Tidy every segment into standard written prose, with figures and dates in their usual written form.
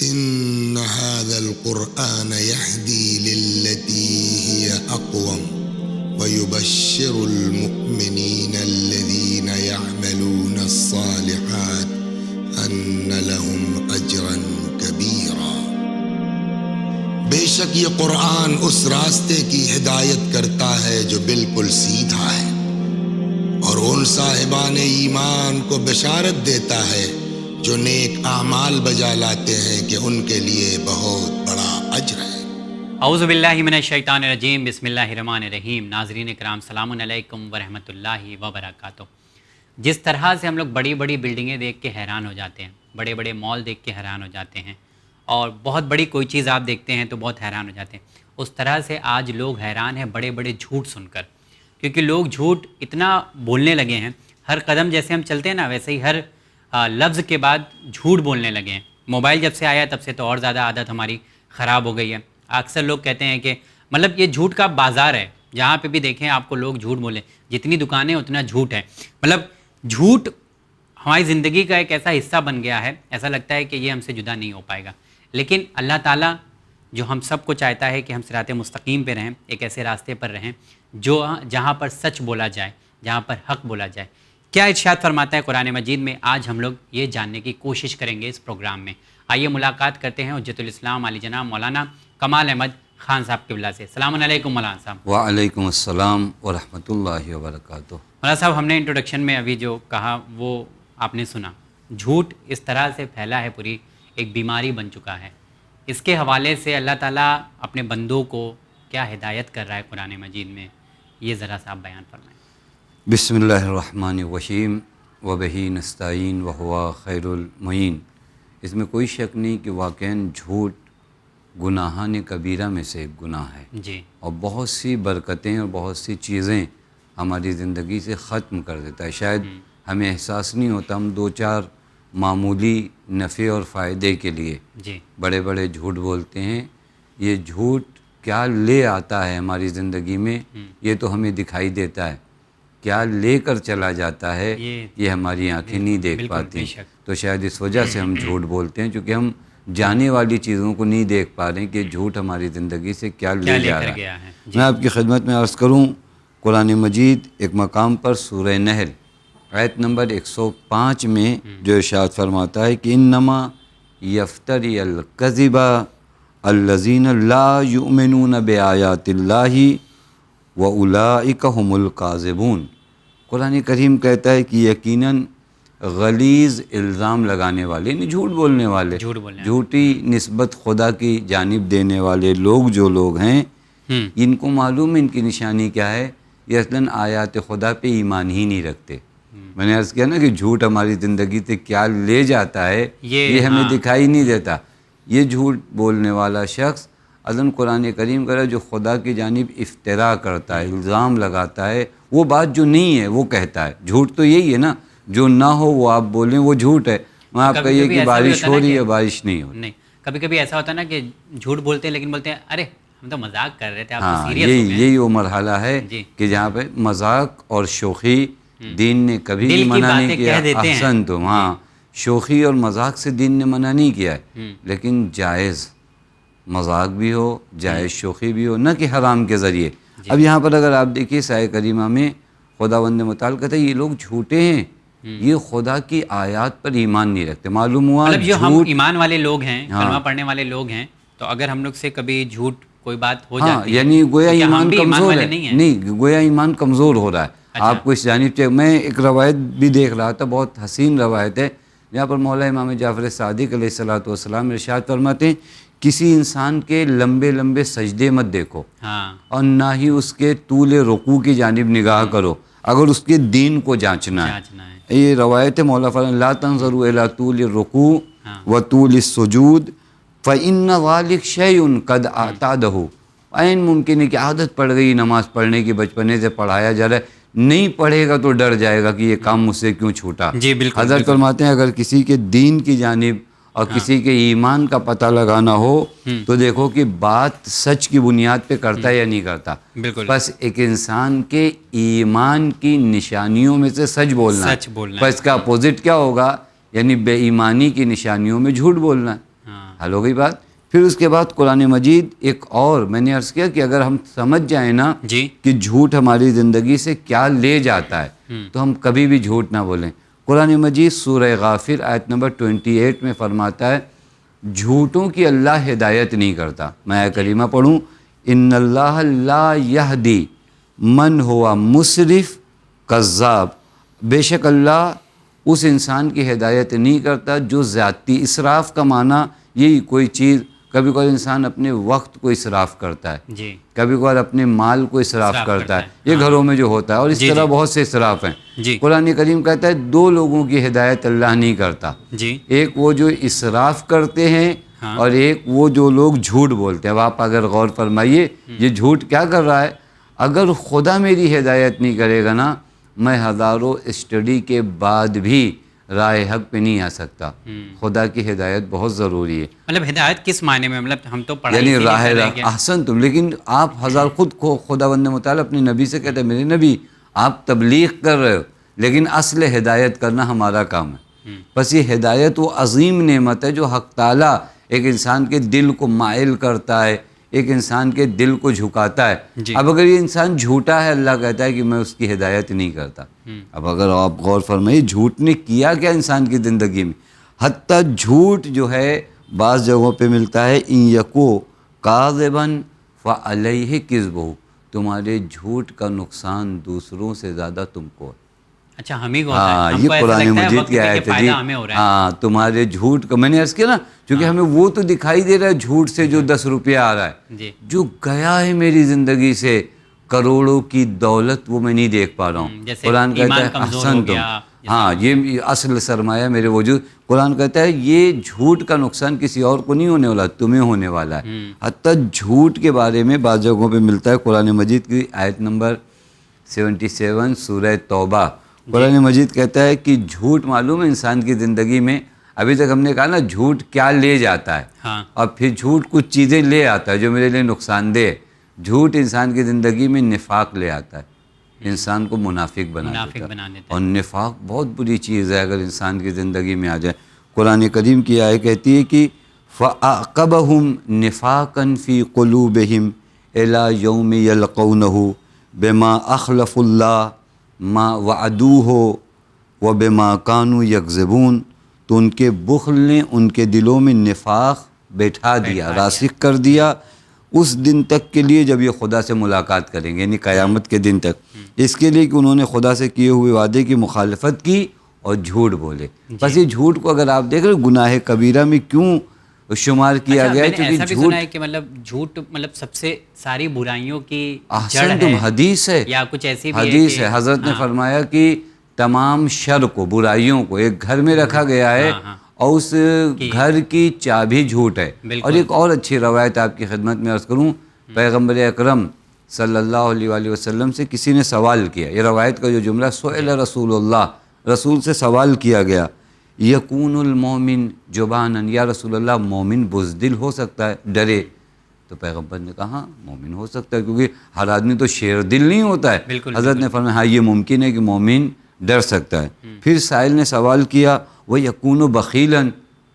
ان هذا القرآن يهدي للتي هي اقوم ويبشر المؤمنين الذين يعملون الصالحات ان لهم اجرا كبيرا۔ بے شک یہ قرآن اس راستے کی ہدایت کرتا ہے جو بالکل سیدھا ہے، اور ان صاحبان ایمان کو بشارت دیتا ہے جو نیک اعمال بجا لاتے ہیں کہ ان کے لیے بہت بڑا اجر ہے۔ اعوذ باللہ من الشیطان الرجیم، بسم اللہ الرحمن الرحیم۔ ناظرین کرام، سلام علیکم ورحمۃ اللہ وبرکاتہ۔ جس طرح سے ہم لوگ بڑی بڑی بلڈنگیں دیکھ کے حیران ہو جاتے ہیں، بڑے بڑے مال دیکھ کے حیران ہو جاتے ہیں، اور بہت بڑی کوئی چیز آپ دیکھتے ہیں تو بہت حیران ہو جاتے ہیں، اس طرح سے آج لوگ حیران ہیں بڑے بڑے جھوٹ سن کر، کیونکہ لوگ جھوٹ اتنا بولنے لگے ہیں۔ ہر قدم جیسے ہم چلتے ہیں نا، ویسے ہی ہر لفظ کے بعد جھوٹ بولنے لگے ہیں۔ موبائل جب سے آیا تب سے تو اور زیادہ عادت ہماری خراب ہو گئی ہے۔ اکثر لوگ کہتے ہیں کہ مطلب یہ جھوٹ کا بازار ہے، جہاں پہ بھی دیکھیں آپ کو لوگ جھوٹ بولیں، جتنی دکانیں اتنا جھوٹ ہے۔ مطلب جھوٹ ہماری زندگی کا ایک ایسا حصہ بن گیا ہے، ایسا لگتا ہے کہ یہ ہم سے جدا نہیں ہو پائے گا۔ لیکن اللہ تعالیٰ جو ہم سب کو چاہتا ہے کہ ہم صراط مستقیم پہ رہیں، ایک ایسے راستے پر رہیں جو جہاں پر سچ بولا جائے، جہاں پر حق بولا جائے۔ کیا ارشاد فرماتا ہے قرآن مجید میں؟ آج ہم لوگ یہ جاننے کی کوشش کریں گے اس پروگرام میں۔ آئیے ملاقات کرتے ہیں حجت الاسلام علی جناب مولانا کمال احمد خان صاحب قبلہ سے۔ السلام علیکم مولانا صاحب۔ وعلیکم السلام ورحمۃ اللہ وبرکاتہ۔ مولانا صاحب، ہم نے انٹروڈکشن میں ابھی جو کہا وہ آپ نے سنا، جھوٹ اس طرح سے پھیلا ہے، پوری ایک بیماری بن چکا ہے۔ اس کے حوالے سے اللہ تعالیٰ اپنے بندوں کو کیا ہدایت کر رہا ہے قرآن مجید میں، یہ ذرا سا آپ بیان فرمائیں۔ بسم اللہ الرحمن الرحیم وبہ نستعین وہو خیر المعین۔ اس میں کوئی شک نہیں کہ واقعاً جھوٹ گناہان کبیرہ میں سے ایک گناہ ہے، جی، اور بہت سی برکتیں اور بہت سی چیزیں ہماری زندگی سے ختم کر دیتا ہے۔ شاید ہمیں احساس نہیں ہوتا، ہم دو چار معمولی نفع اور فائدے کے لیے جی، بڑے بڑے جھوٹ بولتے ہیں۔ یہ جھوٹ کیا لے آتا ہے ہماری زندگی میں، یہ تو ہمیں دکھائی دیتا ہے، کیا لے کر چلا جاتا ہے یہ ہماری آنکھیں نہیں دیکھ پاتی۔ تو شاید اس وجہ سے ہم جھوٹ بولتے ہیں، چونکہ ہم جانے والی چیزوں کو نہیں دیکھ پا رہے ہیں کہ جھوٹ ہماری زندگی سے کیا لے جا رہا ہے۔ میں آپ کی خدمت میں عرض کروں، قرآن مجید ایک مقام پر سورہ نحل آیت نمبر 105 میں جو ارشاد فرماتا ہے کہ انما یفتری الکذب الذین لا یؤمنون بآیات اللہ واولئک هم الکاذبون۔ قرآن کریم کہتا ہے کہ یقیناً غلیظ الزام لگانے والے، یعنی جھوٹ بولنے والے، جھوٹی نسبت خدا کی جانب دینے والے لوگ جو لوگ ہیں، ان کو معلوم ہے ان کی نشانی کیا ہے، یہ اصلاً آیات خدا پہ ایمان ہی نہیں رکھتے۔ میں نے عرض کیا نا کہ جھوٹ ہماری زندگی سے کیا لے جاتا ہے یہ ہمیں دکھائی نہیں دیتا۔ یہ جھوٹ بولنے والا شخص اذن قرآن کریم کرا جو خدا کی جانب افتراء کرتا ہے، الزام لگاتا ہے، وہ بات جو نہیں ہے وہ کہتا ہے۔ جھوٹ تو یہی ہے نا، جو نہ ہو وہ آپ بولیں وہ جھوٹ ہے۔ میں آپ کہیے کہ بارش ہو رہی ہے، بارش نہیں ہو رہی۔ نہیں، کبھی کبھی ایسا ہوتا ہے نا کہ جھوٹ بولتے ہیں لیکن بولتے ہیں ارے ہم تو مذاق کر رہے تھے، آپ تو سیریس ہو گئے۔ یہی وہ مرحلہ ہے کہ جہاں پہ مذاق اور شوخی دین نے کبھی بھی منع نہیں کیا۔ احسن تم، ہاں، شوخی اور مذاق سے دین نے منع نہیں کیا ہے، لیکن جائز مذاق بھی ہو، جائز شوخی بھی ہو، نہ کہ حرام کے ذریعے۔ اب یہاں پر اگر آپ دیکھیے سایہ کریمہ میں خداوند متعال کہتا ہے یہ لوگ جھوٹے ہیں، یہ خدا کی آیات پر ایمان نہیں رکھتے۔ معلوم ہوا مطلب جو ہم ایمان والے لوگ ہیں، کلمہ پڑھنے والے لوگ ہیں، تو اگر ہم لوگ سے کبھی جھوٹ کوئی بات ہو جاتی ہے، یعنی گویا ایمان کمزور ہے، نہیں گویا ایمان کمزور ہو رہا ہے۔ آپ کو اس جانب سے میں ایک روایت بھی دیکھ رہا تھا، بہت حسین روایت ہے، جہاں پر مولا امام جعفر صادق علیہ الصلوۃ والسلام ارشاد فرماتے ہیں کسی انسان کے لمبے لمبے سجدے مت دیکھو، اور نہ ہی اس کے طول رکوع کی جانب نگاہ کرو اگر اس کے دین کو جانچنا ہے۔ یہ روایت ہے، مولا فرماتے لا تنظروا الی طول الرکوع وطول السجود فإن ذلک شیء قد اعتادہ۔ عین ممکن ہے کہ عادت پڑ گئی نماز پڑھنے کی، بچپنے سے پڑھایا جا رہا ہے، نہیں پڑھے گا تو ڈر جائے گا کہ یہ کام مجھ سے کیوں چھوٹا۔ حضرت فرماتے ہیں اگر کسی کے دین کی جانب اور کسی کے ایمان کا پتہ لگانا ہو تو دیکھو کہ بات سچ کی بنیاد پہ کرتا ہے یا نہیں کرتا۔ بس ایک انسان کے ایمان کی نشانیوں میں سے سچ بولنا ہے، بس اس کا اپوزٹ کیا ہوگا، یعنی بے ایمانی کی نشانیوں میں جھوٹ بولنا ہے۔ حل ہو گئی بات. پھر اس کے بعد قرآن مجید ایک اور میں نے عرض کیا کہ اگر ہم سمجھ جائیں نا جی کہ جھوٹ ہماری زندگی سے کیا لے جاتا ہے تو ہم کبھی بھی جھوٹ نہ بولیں. قرآن مجید سورہ غافر آیت نمبر 28 میں فرماتا ہے جھوٹوں کی اللہ ہدایت نہیں کرتا. میں آیت کریمہ پڑھوں, ان اللہ لا یہدی من ہوا مسرف کذاب, بے شک اللہ اس انسان کی ہدایت نہیں کرتا جو زیادتی. اسراف کا معنی یہی کوئی چیز, کبھی کوئی انسان اپنے وقت کو اسراف کرتا ہے, جی کبھی کبھار اپنے مال کو اسراف کرتا ہے, یہ گھروں میں جو ہوتا ہے, اور اس طرح بہت سے اسراف ہیں. جی قرآن کریم کہتا ہے دو لوگوں کی ہدایت اللہ نہیں کرتا, جی ایک وہ جو اسراف کرتے ہیں اور ایک وہ جو لوگ جھوٹ بولتے ہیں. اب آپ اگر غور فرمائیے یہ جھوٹ کیا کر رہا ہے, اگر خدا میری ہدایت نہیں کرے گا نا میں ہزاروں اسٹڈی کے بعد بھی رائے حق پہ نہیں آ سکتا. خدا کی ہدایت بہت ضروری ہے. مطلب ہدایت کس معنی میں, مطلب ہم تو پڑھائی یعنی راہ احسن تم, لیکن آپ ہزار خود کو خدا بند مطالعہ اپنے نبی سے کہتے ہیں میرے نبی آپ تبلیغ کر رہے ہو لیکن اصل ہدایت کرنا ہمارا کام ہے. بس یہ ہدایت وہ عظیم نعمت ہے جو حق تعالیٰ ایک انسان کے دل کو مائل کرتا ہے, ایک انسان کے دل کو جھکاتا ہے. اب اگر یہ انسان جھوٹا ہے اللہ کہتا ہے کہ میں اس کی ہدایت نہیں کرتا. اب اگر آپ غور فرمائیے جھوٹ نے کیا کیا انسان کی زندگی میں, حتیٰ جھوٹ جو ہے بعض جگہوں پہ ملتا ہے ان یکو کاذبا فعلیہ کذبہ, تمہارے جھوٹ کا نقصان دوسروں سے زیادہ تم کو ہے. اچھا ہم ہی کو ہوتا ہے, یہ قرآن مجید کی آیت ہے جی. ہاں تمہارے جھوٹ کا, میں نے عرض کیا نا کیونکہ ہمیں وہ تو دکھائی دے رہا ہے جھوٹ سے جو 10 روپیہ آ رہا ہے, جو گیا ہے میری زندگی سے کروڑوں کی دولت وہ میں نہیں دیکھ پا رہا ہوں. قرآن کہتا ہے احسن تم, ہاں یہ اصل سرمایہ میرے وجود. قرآن کہتا ہے یہ جھوٹ کا نقصان کسی اور کو نہیں ہونے والا, تمہیں ہونے والا ہے. حتیٰ جھوٹ کے بارے میں بعض جگہوں پہ ملتا ہے قرآن مجید کی آیت نمبر 77 سورہ توبہ. قرآن مجید کہتا ہے کہ جھوٹ معلوم ہے انسان کی زندگی میں, ابھی تک ہم نے کہا نا جھوٹ کیا لے جاتا ہے, اور پھر جھوٹ کچھ چیزیں لے آتا ہے جو میرے لیے نقصان دہ ہے. جھوٹ انسان کی زندگی میں نفاق لے آتا ہے, انسان کو منافق بنا دیتا ہے, اور نفاق بہت بری چیز ہے اگر انسان کی زندگی میں آ جائے. قرآن کریم کی آیت کہتی ہے کہ فَأَعْقَبَهُمْ نِفَاقًا فِي قُلُوبِهِمْ إِلَى يَوْمِ يَلْقَوْنَهُ بِمَا أَخْلَفُوا اللَّهَ ما وعدوہ و بما کانوا یکذبون. تو ان کے بخل نے ان کے دلوں میں نفاق بیٹھا دیا, راسخ کر دیا اس دن تک کے لیے جب یہ خدا سے ملاقات کریں گے, یعنی قیامت کے دن تک, اس کے لیے کہ انہوں نے خدا سے کیے ہوئے وعدے کی مخالفت کی اور جھوٹ بولے. بس یہ جھوٹ کو اگر آپ دیکھ رہے گناہ کبیرہ میں کیوں شمار کیا گیا ہے, کیونکہ جھوٹ ہے کہ مطلب جھوٹ مطلب سب سے ساری برائیوں کی جڑ ہے. حدیث ہے یا کچھ ایسی بھی حدیث ہے, حضرت نے فرمایا کہ تمام شر کو برائیوں کو ایک گھر میں رکھا گیا ہے اور اس گھر کی چابی جھوٹ ہے. اور ایک اور اچھی روایت آپ کی خدمت میں عرض کروں, پیغمبر اکرم صلی اللہ علیہ وآلہ وسلم سے کسی نے سوال کیا, یہ روایت کا جو جملہ سئل رسول اللہ, رسول سے سوال کیا گیا یکون المومن جبانا, یا رسول اللہ مومن بزدل ہو سکتا ہے, ڈرے؟ تو پیغمبر نے کہا ہاں مومن ہو سکتا ہے, کیونکہ ہر آدمی تو شیر دل نہیں ہوتا ہے. حضرت نے فرمایا ہاں یہ ممکن ہے کہ مومن ڈر سکتا ہے. پھر سائل نے سوال کیا وہ یکون بخیلا,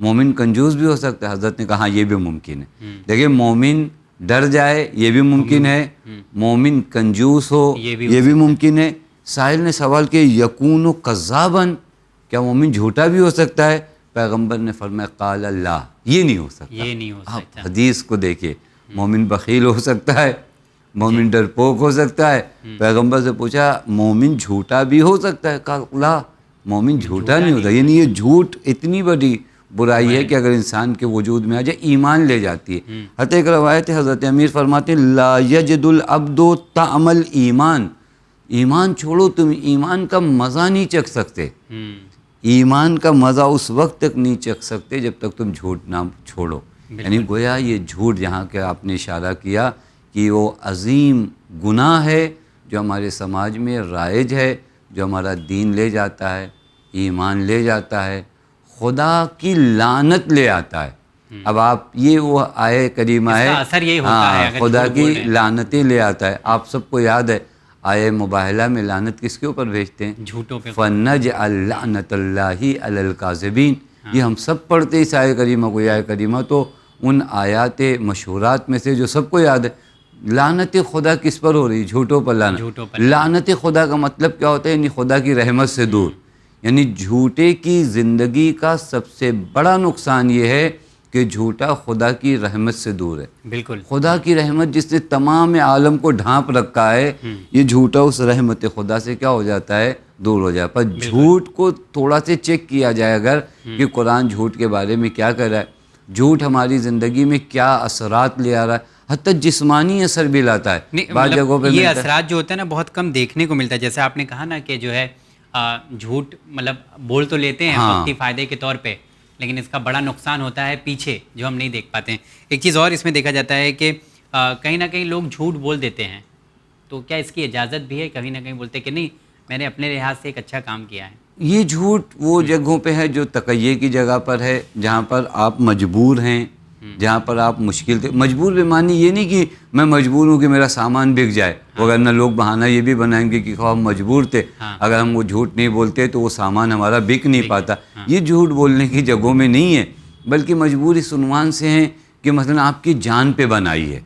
مومن کنجوس بھی ہو سکتا ہے؟ حضرت نے کہا ہاں یہ بھی ممکن ہے. دیکھیں مومن ڈر جائے یہ بھی ممکن ہے, مومن کنجوس ہو یہ بھی ممکن ہے. سائل نے سوال کیا یکون کذابا, کیا مومن جھوٹا بھی ہو سکتا ہے؟ پیغمبر نے فرمایا قال لا, یہ نہیں ہو سکتا. یہ نہیں ہو سکتا. آپ حدیث کو دیکھیے, مومن بخیل ہو سکتا ہے, مومن ڈرپوک ہو سکتا ہے. پیغمبر سے پوچھا مومن جھوٹا بھی ہو سکتا ہے؟ کہا لا, مومن جھوٹا نہیں ہوتا. یعنی یہ جھوٹ اتنی بڑی برائی ہے کہ اگر انسان کے وجود میں آ جائے ایمان لے جاتی ہے. حتیٰ ایک روایت ہے حضرت امیر فرماتے ہیں لا یجد العبد طعم الایمان, ایمان چھوڑو تم ایمان کا مزہ نہیں چکھ سکتے. ایمان کا مزہ اس وقت تک نہیں چکھ سکتے جب تک تم جھوٹ نہ چھوڑو. یعنی گویا یہ جھوٹ جہاں کہ آپ نے اشارہ کیا کہ وہ عظیم گناہ ہے جو ہمارے سماج میں رائج ہے, جو ہمارا دین لے جاتا ہے, ایمان لے جاتا ہے, خدا کی لعنت لے آتا ہے. اب آپ یہ وہ آئے کریمہ ہے, اثر یہی ہوتا ہے خدا کی لعنتیں لے آتا ہے. آپ سب کو یاد ہے آئے مباہلہ میں لعنت کس کے اوپر بھیجتے ہیں؟ جھوٹوں پہ. فَنَجْعَلْ لَعْنَةَ اللَّهِ عَلَى الْكَاذِبِينَ, یہ ہم سب پڑھتے اس آیت کریمہ کو. یہ آیت کریمہ تو ان آیات مشہورات میں سے جو سب کو یاد ہے. لعنت خدا کس پر ہو رہی ہے؟ جھوٹوں پر لعنت. لعنت خدا کا مطلب کیا ہوتا ہے؟ یعنی خدا کی رحمت سے دور. یعنی جھوٹے کی زندگی کا سب سے بڑا نقصان یہ ہے کہ جھوٹا خدا کی رحمت سے دور ہے. بالکل. خدا کی رحمت جس نے تمام عالم کو ڈھانپ رکھا ہے، یہ جھوٹا اس رحمت خدا سے کیا ہو جاتا ہے؟ دور ہو جائے. پر جھوٹ کو تھوڑا سے چیک کیا جائے اگر کہ قرآن جھوٹ کے بارے میں کیا کہہ رہا ہے، جھوٹ ہماری زندگی میں کیا اثرات لے آ رہا ہے، حتیٰ جسمانی اثر بھی لاتا ہے. بعض جگہوں پہ یہ اثرات جو ہوتے ہیں نا بہت کم دیکھنے کو ملتا ہے. جیسے آپ نے کہا نا کہ جو ہے جھوٹ مطلب بول تو لیتے ہیں وقتی فائدے کے طور پہ، لیکن اس کا بڑا نقصان ہوتا ہے پیچھے جو ہم نہیں دیکھ پاتے ہیں. ایک چیز اور اس میں دیکھا جاتا ہے کہ کہیں نہ کہیں لوگ جھوٹ بول دیتے ہیں، تو کیا اس کی اجازت بھی ہے؟ کہیں نہ کہیں بولتے کہ نہیں میں نے اپنے لحاظ سے ایک اچھا کام کیا ہے. یہ جھوٹ وہ جگہوں پہ ہے جو تقیے کی جگہ پر ہے، جہاں پر آپ مجبور ہیں، جہاں پر آپ مشکل تھے. مجبور بے معنی یہ نہیں کہ میں مجبور ہوں کہ میرا سامان بک جائے، وغیرہ لوگ بہانہ یہ بھی بنائیں گے کہ ہم مجبور تھے، اگر ہم وہ جھوٹ نہیں بولتے تو وہ سامان ہمارا بک نہیں پاتا. یہ جھوٹ بولنے کی جگہوں میں نہیں ہے، بلکہ مجبور اس عنوان سے ہیں کہ مثلا آپ کی جان پہ بنائی ہے،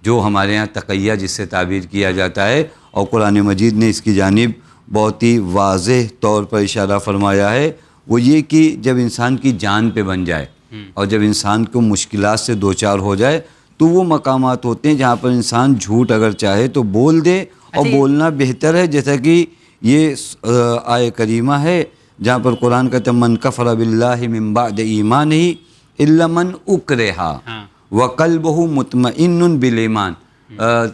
جو ہمارے ہاں تقیہ جس سے تعبیر کیا جاتا ہے. اور قرآن مجید نے اس کی جانب بہت ہی واضح طور پر اشارہ فرمایا ہے. وہ یہ کہ جب انسان کی جان پہ بن جائے اور جب انسان کو مشکلات سے دوچار ہو جائے تو وہ مقامات ہوتے ہیں جہاں پر انسان جھوٹ اگر چاہے تو بول دے، اور بولنا بہتر ہے. جیسا کہ یہ آیت کریمہ ہے جہاں پر قرآن کہتا ہے من کفر باللہ من بعد ایمانہ الا من اکرہ وقلبہ مطمئن بالایمان.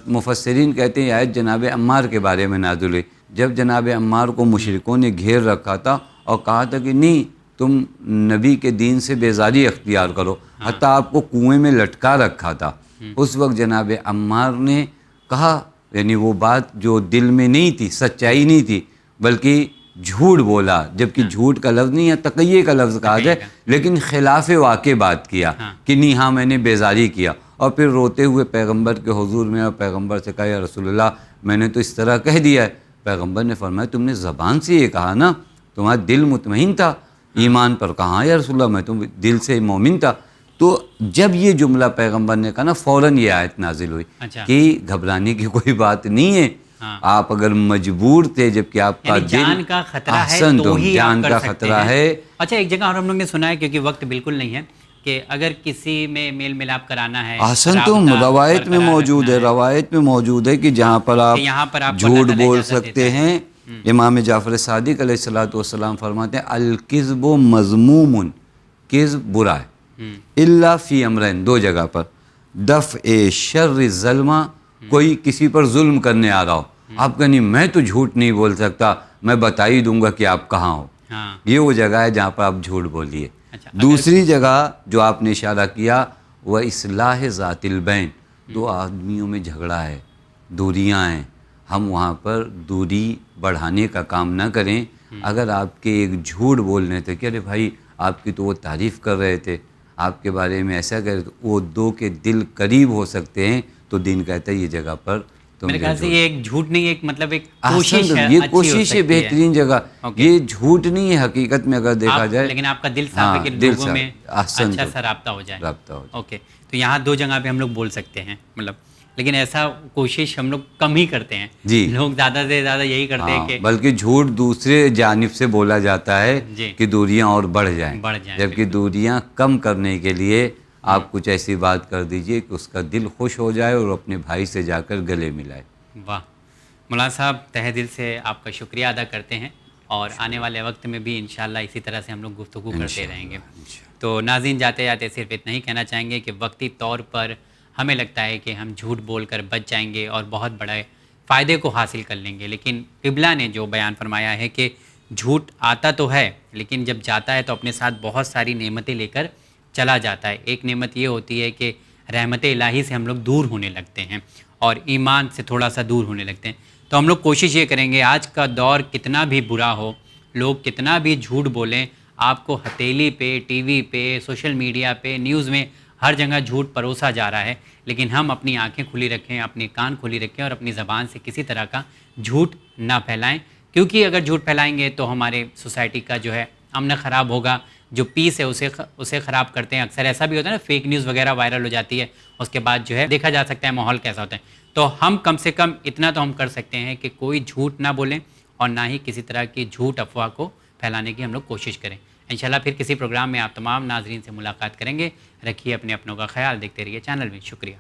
مفسرین کہتے ہیں آیت جناب عمار کے بارے میں نازل ہوئی. جب جناب عمار کو مشرکوں نے گھیر رکھا تھا اور کہا تھا کہ نہیں تم نبی کے دین سے بیزاری اختیار کرو، حتیٰ آپ کو کنویں میں لٹکا رکھا تھا، اس وقت جناب عمار نے کہا، یعنی وہ بات جو دل میں نہیں تھی، سچائی نہیں تھی، بلکہ جھوٹ بولا، جبکہ جھوٹ کا لفظ نہیں ہے، تقیے کا لفظ کہا جائے، لیکن خلاف واقع بات کیا کہ نہیں ہاں میں نے بیزاری کیا. اور پھر روتے ہوئے پیغمبر کے حضور میں اور پیغمبر سے کہا یا رسول اللہ میں نے تو اس طرح کہہ دیا ہے. پیغمبر نے فرمایا تم نے زبان سے یہ کہا نا، تمہارا دل مطمئن تھا ایمان پر. کہا یا رسول اللہ میں تو دل سے مومن تھا. تو جب یہ جملہ پیغمبر نے کہا نا فوراً یہ آیت نازل ہوئی کہ گھبرانے کی کوئی بات نہیں ہے. آپ اگر مجبور تھے جبکہ آپ کا جان کا خطرہ ہے تو ہی جان کا خطرہ ہے. اچھا ایک جگہ اور ہم لوگ نے سنا ہے کیونکہ وقت بالکل نہیں ہے کہ اگر کسی میں میل ملاپ کرانا ہے، احسن تم روایت میں موجود ہے، روایت میں موجود ہے کہ جہاں پر آپ جھوٹ بول سکتے ہیں. امام جعفر صادق علیہ الصلوۃ والسلام فرماتے ہیں الکذب مذموم، کذب برا ہے، الا فی امرین، دو جگہ پر، دفع شر الظلمہ، کوئی کسی پر ظلم کرنے آ رہا ہو، آپ کہیں میں تو جھوٹ نہیں بول سکتا، میں بتا ہی دوں گا کہ آپ کہاں ہو. یہ وہ جگہ ہے جہاں پر آپ جھوٹ بولیے. دوسری جگہ جو آپ نے اشارہ کیا وہ اصلاح ذات البین، دو آدمیوں میں جھگڑا ہے، دوریاں ہیں، ہم وہاں پر دوری بڑھانے کا کام نہ کریں. اگر آپ کے ایک جھوٹ بولنے تھے کہ ارے بھائی آپ کی تو وہ تعریف کر رہے تھے، آپ کے بارے میں ایسا کہہ رہے تھے، وہ دو کے دل قریب ہو سکتے ہیں، تو دین کہتا ہے یہ جگہ پر میرے خیال سے یہ ایک جھوٹ نہیں، ایک مطلب ایک کوشش ہے، یہ کوشش ہے بہترین جگہ. یہ جھوٹ نہیں ہے حقیقت میں اگر دیکھا جائے، لیکن آپ کا دل صاف ہے کہ لوگوں میں اچھا سا رابطہ ہو جائے. اوکے تو یہاں دو جگہ پہ ہم لوگ بول سکتے ہیں مطلب، لیکن ایسا کوشش ہم لوگ کم ہی کرتے ہیں. لوگ زیادہ سے زیادہ یہی کرتے ہیں کہ بلکہ جھوٹ دوسرے جانب سے بولا جاتا ہے کہ دوریاں اور بڑھ جائیں، جبکہ دوریاں کم کرنے کے لیے آپ کچھ ایسی بات کر دیجئے کہ اس کا دل خوش ہو جائے اور اپنے بھائی سے جا کر گلے ملائے. واہ مولانا صاحب، تہہ دل سے آپ کا شکریہ ادا کرتے ہیں، اور آنے والے وقت میں بھی انشاءاللہ اسی طرح سے ہم لوگ گفتگو کرتے رہیں گے. تو ناظرین جاتے جاتے صرف اتنا ہی کہنا چاہیں گے کہ وقتی طور پر ہمیں لگتا ہے کہ ہم جھوٹ بول کر بچ جائیں گے اور بہت بڑے فائدے کو حاصل کر لیں گے، لیکن قبلہ نے جو بیان فرمایا ہے کہ جھوٹ آتا تو ہے لیکن جب جاتا ہے تو اپنے ساتھ بہت ساری نعمتیں لے کر چلا جاتا ہے. ایک نعمت یہ ہوتی ہے کہ رحمت الہی سے ہم لوگ دور ہونے لگتے ہیں اور ایمان سے تھوڑا سا دور ہونے لگتے ہیں. تو ہم لوگ کوشش یہ کریں گے آج کا دور کتنا بھی برا ہو، لوگ کتنا بھی جھوٹ بولیں، آپ کو ہتھیلی پہ، ٹی وی پہ، سوشل میڈیا پہ، نیوز میں ہر جگہ جھوٹ پروسا جا رہا ہے، لیکن ہم اپنی آنکھیں کھلی رکھیں، اپنی کان کھلی رکھیں اور اپنی زبان سے کسی طرح کا جھوٹ نہ پھیلائیں. کیونکہ اگر جھوٹ پھیلائیں گے تو ہمارے سوسائٹی کا جو ہے امن خراب ہوگا، جو پیس ہے اسے خراب کرتے ہیں. اکثر ایسا بھی ہوتا ہے نا, فیک نیوز وغیرہ وائرل ہو جاتی ہے, اس کے بعد جو ہے دیکھا جا سکتا ہے ماحول کیسا ہوتا ہے. تو ہم کم سے کم اتنا تو ہم کر سکتے ہیں کہ کوئی جھوٹ نہ بولیں اور نہ ہی کسی طرح کی جھوٹ افواہ کو پھیلانے کی ہم لوگ کوشش کریں. انشاءاللہ پھر کسی پروگرام میں آپ تمام ناظرین سے ملاقات کریں گے. رکھیے اپنے اپنوں کا خیال, دیکھتے رہیے چینل میں. شکریہ.